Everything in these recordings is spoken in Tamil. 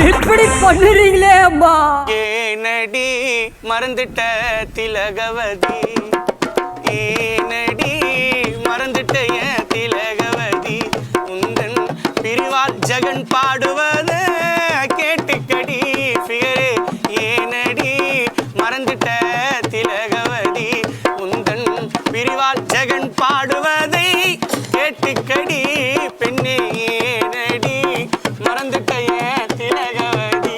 இப்படி பண்ணுறீங்களே அம்மா. ஏனடி மறந்துட்ட திலகவதி, ஏனடி மறந்துட்ட என் திலகவதி, உந்தன் பிரிவால் ஜெகன் பாடுவது கேட்டுக்கடி ஃபிகரே. ஏனடி மறந்துட்ட திலகவதி, உந்தன் பிரிவால் ஜெகன் பாடுவதை கேட்டுக்கடி பெண்ணே. ஏனடி மறந்துட்ட என் திலகவதி.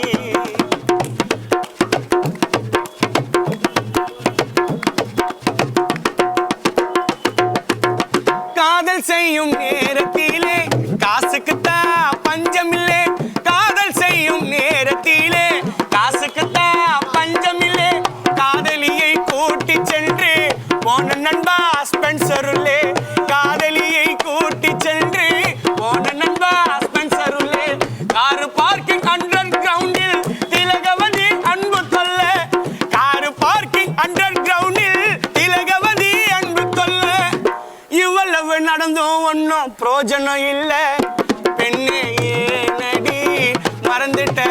காதல் செய்யும் நேரத்திலே காசுக்குத்தான் பஞ்சமில்லை, காதல் செய்யும் நேரத்திலே காசுக்குத்தான் பஞ்சமில்லை. காதலியை கூட்டி சென்று போன நண்பா ஸ்பென்சருள்ளே, காதலியை கூட்டி சென்று போன நண்பா ஸ்பென்சருள்ளே. காரு பார்க்கிங் அண்டர் கிரவுண்டில் திலகவதி அன்பு தொல்ல, காரு பார்க்கிங் அண்டர் கிரவுண்டில் திலகவதி அன்பு தொல்ல. இவ்வளவு நடந்தும் ஒன்னும் பிரோஜனம் இல்ல பெண்ணே. ஏனடி மறந்துட்ட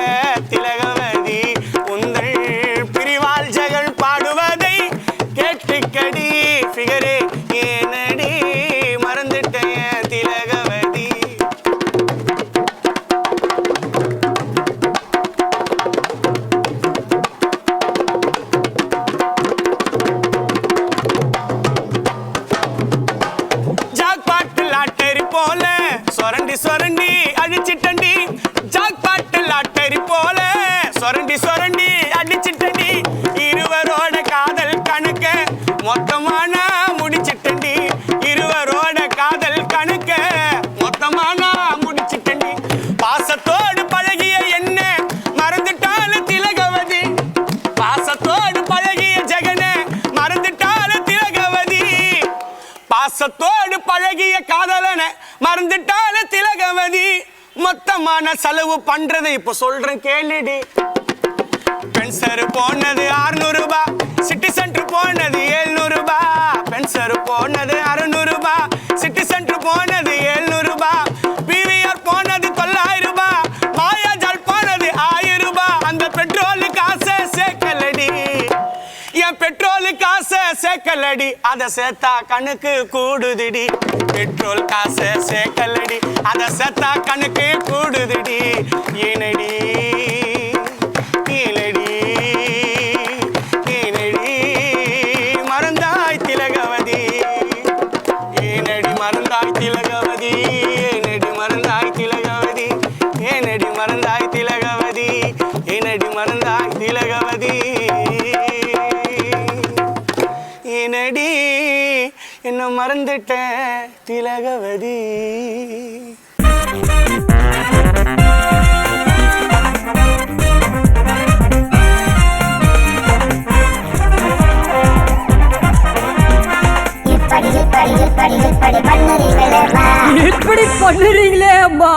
திலகவதி, உங்கள் பிரிவால் ஜெகன் பாடுவதை கேட்டுக்கடி ஃபிகரே. ஏனடி மறந்துட்ட திலகவதி. ஜாக்பாட்டு லாட்டரி போல சொரண்டி சொரண்டி அடிச்சிட்டண்டி, ஜாக்பாட்டு லாட்டரி போல சொரண்டி சொரண்டி அடிச்சிட்டண்டி. இருவரோட காதல் கணக்க மொத்தமான முடிச்சிட்டண்டி, இருவரோட காதல் கணக்க மொத்தமான முடிச்சிட்டண்டி. பாசத்தோடு பழகிய என்ன மறந்துட்டால திலகவதி, பாசத்தோடு பழகிய ஜெகன மறந்துட்டால திலகவதி, பாசத்தோடு பழகிய காதலன மறந்துட்டால திலகவதி. மொத்தமான செலவு பண்றதை இப்ப சொல்றேன் கேளுடி. பென்சர் போனது 600 ரூபாய், சிட்டி சென்டர் போனது 700 ரூபாய், பென்சர் போனது 600 ரூபாய், சிட்டி சென்டர் போனது 700 ரூபாய், பிவிஆர் போனது 900 ரூபாய், மாயாஜால் போனது 1000 ரூபாய். அந்த பெட்ரோல் காசை சேர்க்கலடி, என் பெட்ரோல் காசை சேர்க்கலடி, அதை சேர்த்தா கணக்கு கூடுதுடி. பெட்ரோல் காசை சேர்க்கலடி, அதை சேர்த்தா கணக்கு கூடுதுடி. ஏனடி ஏனடி ஏனடி மறந்தாய் திலகவதி, ஏனடி மறந்தாய் திலகவதி, ஏனடி மறந்தாய் திலகவதி, ஏனடி மறந்தாய் திலகவதி, ஏனடி மறந்தாய் திலகவதி. ஏனடி என்ன மறந்துட்ட திலகவதி. இப்படி பண்ணுறீங்களே அம்மா.